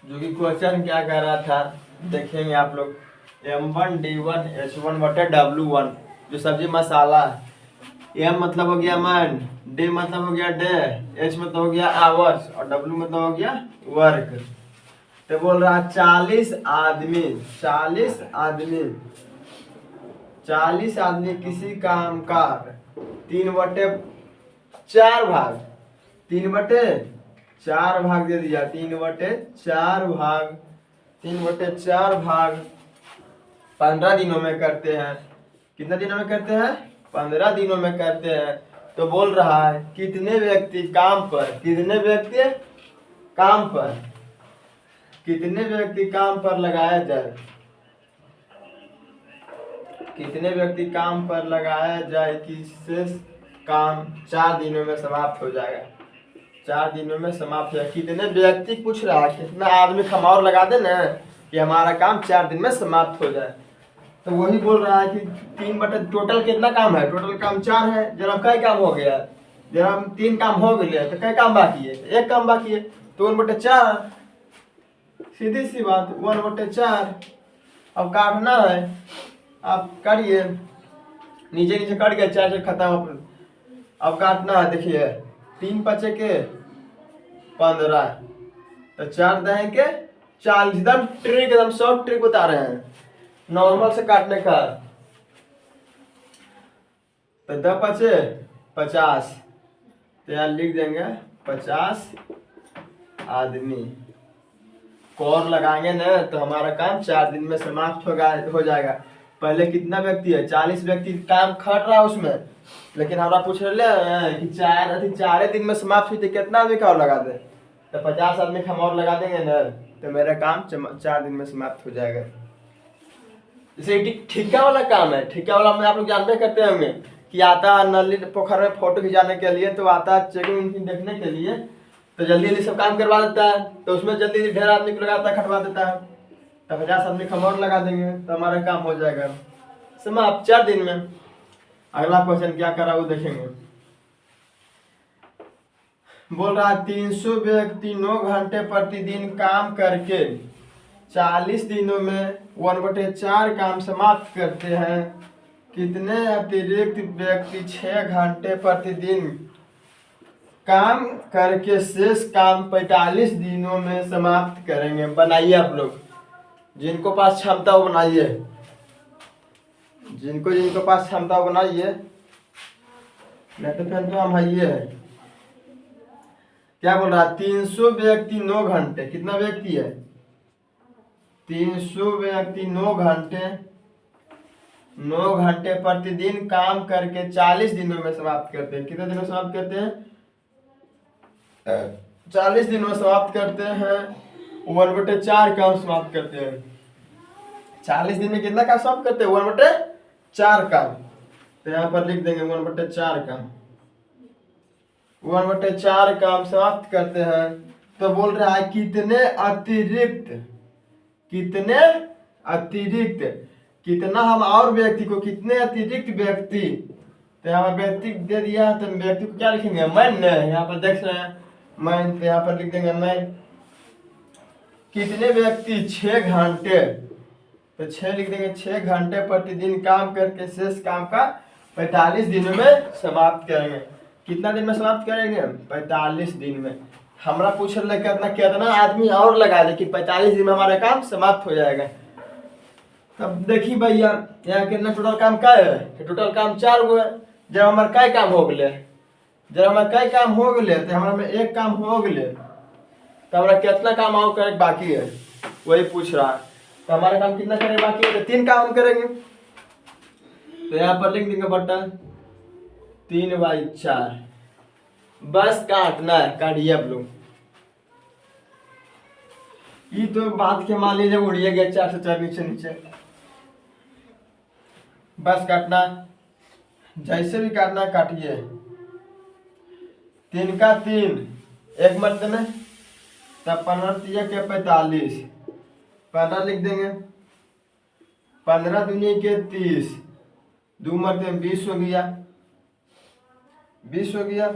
जो कि क्वेश्चन क्या कह रहा था देखेंगे आप लोग। M1D1H1/W1 जो सब्जी मसाला है। M मतलब हो गया मन, D मतलब हो गया डे, H मतलब हो गया आवर्स और W मतलब हो गया वर्क। तो बोल रहा 40 आदमी, 40 आदमी, 40 आदमी किसी काम का 3/4 भाग, 3/4 भाग दे दिया। 3/4 भाग, 3/4 भाग 15 दिनों में करते हैं। कितने दिनों में करते हैं? 15 दिनों में करते हैं। तो बोल रहा है कितने व्यक्ति काम पर, कितने व्यक्ति काम पर, कितने व्यक्ति काम पर लगाया जाए, कितने व्यक्ति काम पर लगाया जाए कि शेष काम 4 दिनों में समाप्त हो जाएगा। 4 दिनों में समाप्त हो जाएगा। कितने व्यक्ति पूछ रहा है, कितना आदमी हम और लगा दे ना कि हमारा काम 4 दिन में समाप्त हो जाए। तो वही बोल रहा है कि 3 बटे टोटल कितना काम है? टोटल काम 4 है। जरा कई काम हो गया? जरा 3 काम हो गए तो कई काम बाकी है? एक काम बाकी है। तो 1/4, सीधी सी बात, 1/4। अब काटना है, आप काटिए। नीचे नीचे कट गया, 4 से खत्म। अब काटना है, देखिए 3×5 = 15, तो 4×10 = 40। एकदम ट्रिक, एकदम शॉर्ट ट्रिक बता रहे हैं नॉर्मल से काटने का। तो 10×5 = 50, तो यहाँ लिख देंगे 50 आदमी। कौर लगाएंगे ना तो हमारा काम 4 दिन में समाप्त हो जाएगा। पहले कितना व्यक्ति है? 40 व्यक्ति काम कर रहा है उसमें, लेकिन हमारा पूछ रहे हैं कि 4 दिन में समाप्त हुई, तो कितना आदमी का और लगा दे? तो 50 आदमी हम और लगा देंगे ना, तो मेरा काम 4 दिन में समाप्त हो जाएगा। जैसे ठेका वाला काम है, ठेका वाला में आप लोग जानते करते होंगे कि आता है नली पोखर में फोटो खिंचाने के लिए, तो आता है चेकिंग देखने के लिए, तो जल्दी जल्दी सब काम करवा देता है। तो उसमें जल्दी ढेर आदमी को लगाता है, खटवा देता है। तो 50 आदमी हम और लगा देंगे तो हमारा काम हो जाएगा समाप्त 4 दिन में। अगला क्वेश्चन क्या करा वो देखेंगे। बोल रहा 300 व्यक्ति 9 घंटे प्रतिदिन काम करके 40 दिनों में 1/4 काम समाप्त करते हैं। कितने अतिरिक्त व्यक्ति 6 घंटे प्रतिदिन काम करके शेष काम 45 दिनों में समाप्त करेंगे? बनाइए आप लोग, जिनको पास क्षमता वो बनाइए, जिनको पास क्षमता वो बनाइए, नहीं तो फिर तो हम आइए है। क्या बोल रहा है? 300 व्यक्ति 9 घंटे, कितना व्यक्ति है? 300 व्यक्ति 9 घंटे प्रतिदिन काम करके 40 दिनों में समाप्त करते हैं। कितने दिनों में समाप्त करते हैं? 40 दिनों में समाप्त करते हैं। 1/4 काम समाप्त करते हैं। 40 दिन में कितना काम समाप्त करते हैं? 1/4 काम। तो यहाँ पर लिख देंगे 1/4 काम, 1/4 काम समाप्त करते हैं। तो बोल रहा है कितने अतिरिक्त, कितने अतिरिक्त, कितना हम और व्यक्ति को, कितने अतिरिक्त व्यक्ति। तो यहाँ पर व्यक्ति दे दिया, तो व्यक्ति को क्या लिखेंगे? मैन। यहाँ पर देख रहे हैं मैन, तो यहाँ पर लिख देंगे मैन। कितने व्यक्ति 6 घंटे, तो 6 लिख देंगे। 6 घंटे प्रतिदिन काम करके शेष काम का 45 दिनों में समाप्त करेंगे। कितना दिन में समाप्त करेंगे? 45 दिन में। हमारा पूछ रहे कितना कितना आदमी और लगा दे कि 45 दिन में हमारा काम समाप्त हो जाएगा। तब देखिए भैया यहाँ कितना टोटल काम का है? टोटल काम 4 गो है। जब हमारे कई काम हो गए, जब हमारे कई काम हो गए, तो हमारा में एक काम हो गए, तो हमारा कितना काम और करे बाकी है वही पूछ रहा है। तो हमारा काम कितना करे बाकी है? तो 3 काम हम करेंगे। तो यहाँ पर लिख देंगे बटन 3/4। बस काटना है, काटिए आप लोग। ये तो बात के मान लीजिए उड़िए गया 4 से 4 नीचे नीचे। बस काटना, जैसे भी काटना काटिए। 3 का 3 एक मरते में, तब 15 के 45, 15 लिख देंगे। 15 दूनी के 30, 2 मरते में 20 हो गया, 20 हो गया।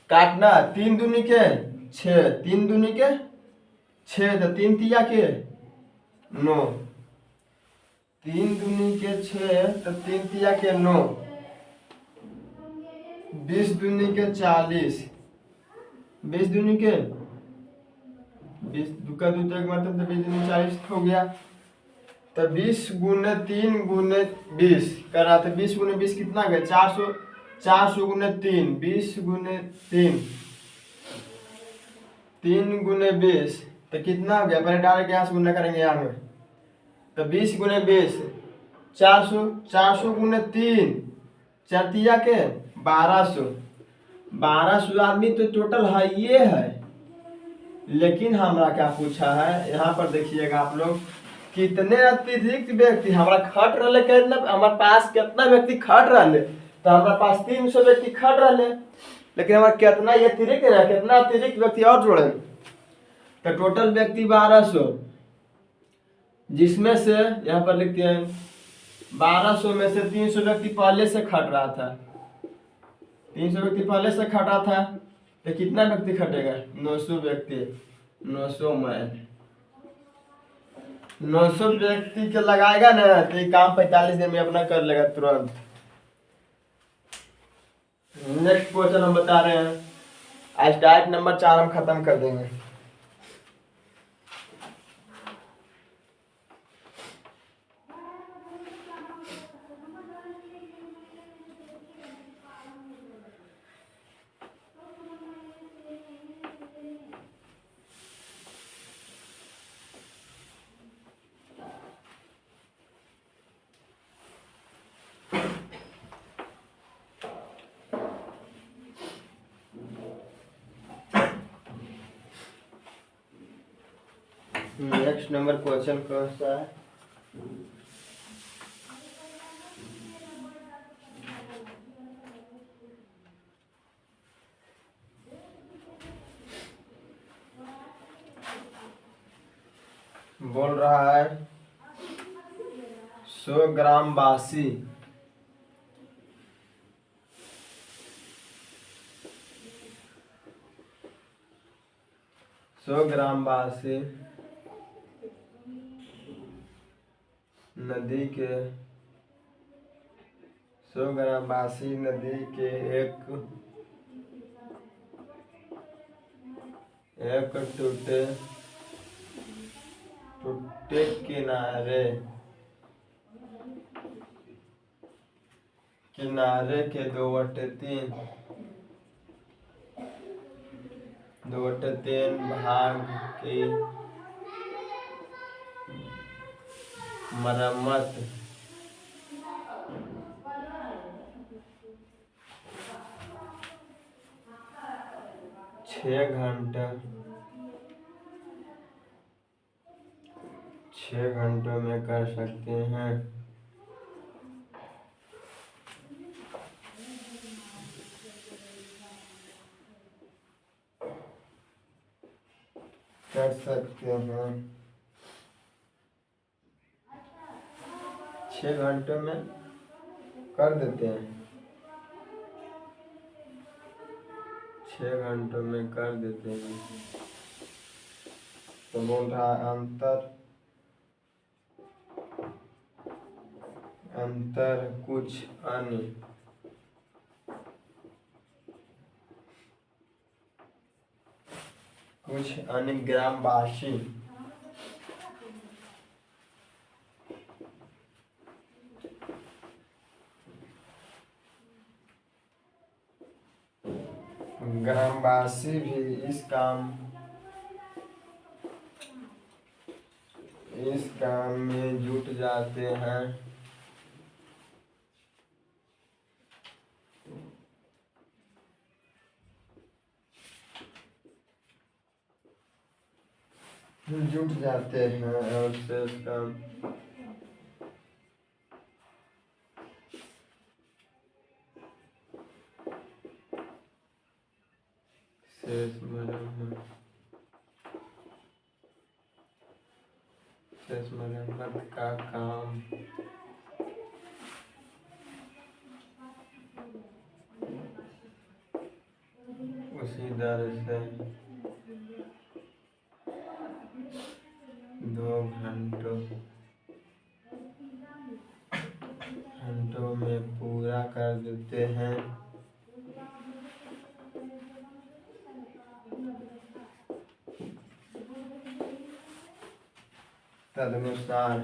काटना 3 दूनी के 6, 3 दूनी के छः, तो तीन तिया के 9, 3 दूनी के 6, तो 3 तिया के 9, 20 दूनी के 40, 20 दूनी के 20 दुका दू तो एक मतलब तो 20 दूनी 40 हो गया। तो 20 गुने 3 गुने 20 कर रहा था, 20 गुने 20 कितना गया 400, 400 गुने 3, 20 गुने 3, 3 गुने 20 तो कितना हो गया, पहले डायरेक्ट यहाँ से गुना करेंगे यहाँ में। तो 20 गुने 20 400, 400 गुने 3 चरतिया के 1200, 1200 आदमी तो टोटल है ये है। लेकिन हमारा क्या पूछा है यहाँ पर देखिएगा आप लोग, कितने अतिरिक्त व्यक्ति हमारा खट रहे, कितना हमारे पास कितना व्यक्ति खट रहे, तो हमारे पास 300 व्यक्ति खट रहे, लेकिन हमारा कितना ये अतिरिक्त है, कितना अतिरिक्त व्यक्ति और जोड़े, तो टोटल व्यक्ति 1200, जिसमें से यहाँ पर लिखते हैं 1200 में से 300 व्यक्ति पहले से खट रहा था, 300 व्यक्ति पहले से खट रहा था, तो कितना व्यक्ति खटेगा 900 व्यक्ति, 900 में 900 व्यक्ति के लगाएगा ना, तो ये काम 45 दिन में अपना कर लेगा तुरंत। नेक्स्ट क्वेश्चन हम बता रहे हैं, आज डाइट नंबर 4 हम खत्म कर देंगे। नेक्स्ट नंबर क्वेश्चन कौन सा है, बोल रहा है 100 ग्राम बासी 100 ग्राम बासी नदी के 100 ग्राम बासी नदी के एक टूटे किनारे के 2/3 भाग की मरम्मत 6 घंटों में कर सकते हैं। कर सकते हैं 6 घंटों में कर देते हैं, 6 घंटों में कर देते हैं। तो बोल रहा अंतर कुछ अन्य ग्रामवासी भी इस काम में जुट जाते हैं। और शेष मरम्मत का काम उसी दर से तदनुसार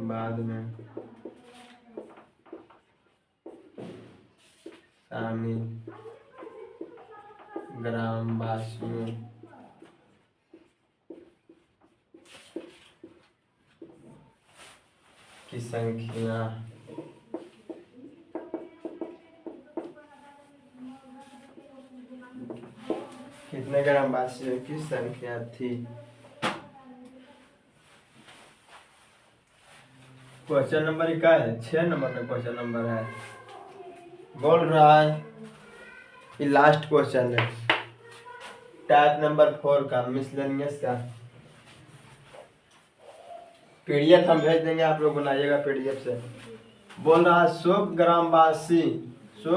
बाद में शामिल ग्रामवासियों की संख्या कितने ग्रामवासियों की संख्या थी। क्वेश्चन नंबर क्या है, 6 नंबर का क्वेश्चन नंबर है। बोल रहा है ये लास्ट क्वेश्चन है टाइप नंबर 4 का मिसलेनियस का। पीडीएफ हम भेज देंगे, आप लोग बनाइएगा पीडीएफ से। बोल रहा है 100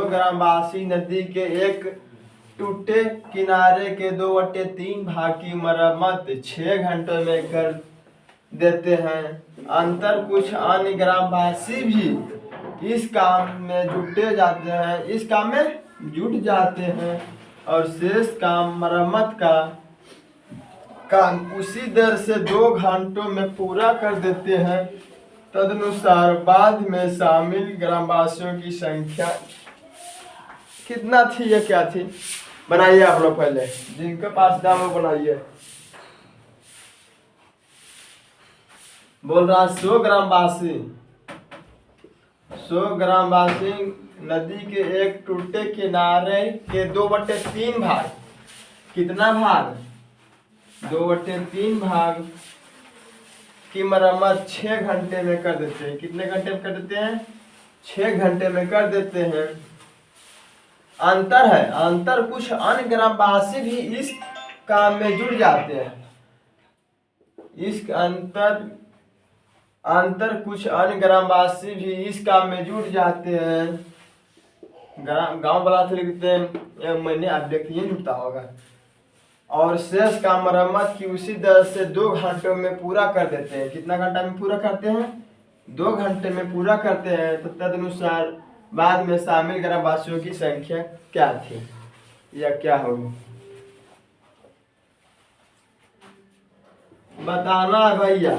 ग्रामवासी नदी के एक टूटे किनारे के 2/3 भाग की मरम्मत 6 घंटों में कर देते हैं। अंतर कुछ अन्य ग्रामवासी भी इस काम में जुट जाते हैं और शेष काम मरम्मत का काम उसी दर से 2 घंटों में पूरा कर देते हैं। तदनुसार बाद में शामिल ग्रामवासियों की संख्या कितना थी या क्या थी, बनाइए आप लोग पहले, जिनके पास था वो बनाइए। बोल रहा 100 ग्रामवासी नदी के एक टूटे किनारे के 2/3 भाग, कितना भाग, 2/3 भाग की मरम्मत 6 घंटे में कर देते हैं। कितने घंटे में कर देते हैं, 6 घंटे में कर देते हैं। अंतर कुछ अन्य ग्रामवासी भी इस काम में जुट जाते हैं। अंतर कुछ अन्य ग्रामवासी भी इस काम में जुट जाते हैं। गांव वाला से लिखते हैं मैंने, आप देखिए जुटता होगा। और शेष का मरम्मत की उसी दर से 2 घंटों में पूरा कर देते हैं। कितना घंटा में पूरा करते हैं, 2 घंटे में पूरा करते हैं। तो तदनुसार बाद में शामिल ग्रामवासियों की संख्या क्या थी या क्या होगी, बताना है भैया।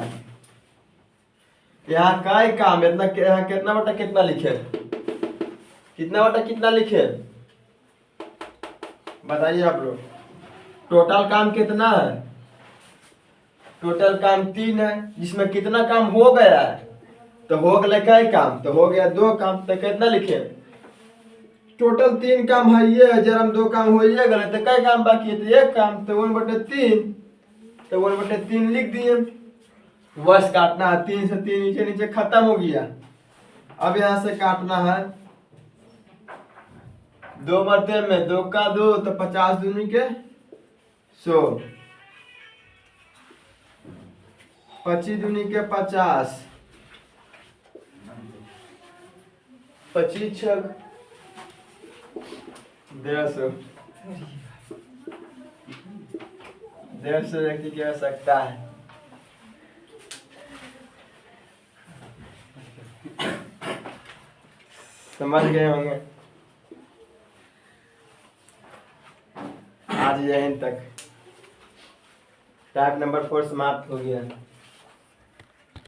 यहाँ का ही काम इतना, यहाँ कितना बटा कितना लिखे, कितना बटा कितना लिखे, बताइए आप लोग। टोटल काम कितना है, टोटल काम 3 है, जिसमें कितना काम हो गया है, तो हो गया क्या ही काम, तो हो गया 2 काम, तो कितना लिखे, टोटल 3 काम है ये, जरा हम 2 काम हो गए तो क्या काम बाकी है, तो 1 काम, तो 1/3, तो 1/3 लिख दिए। बस काटना है, 3 से 3 नीचे नीचे खत्म हो गया। अब यहाँ से काटना है 2 मरते में 2 का 2, तो 50 दूनी के 100, 25 दूनी के 50, 25 छक 150, 150 व्यक्ति की आवश्यकता है। समझ गए होंगे। आज यहीं तक टाइप नंबर 4 समाप्त हो गया।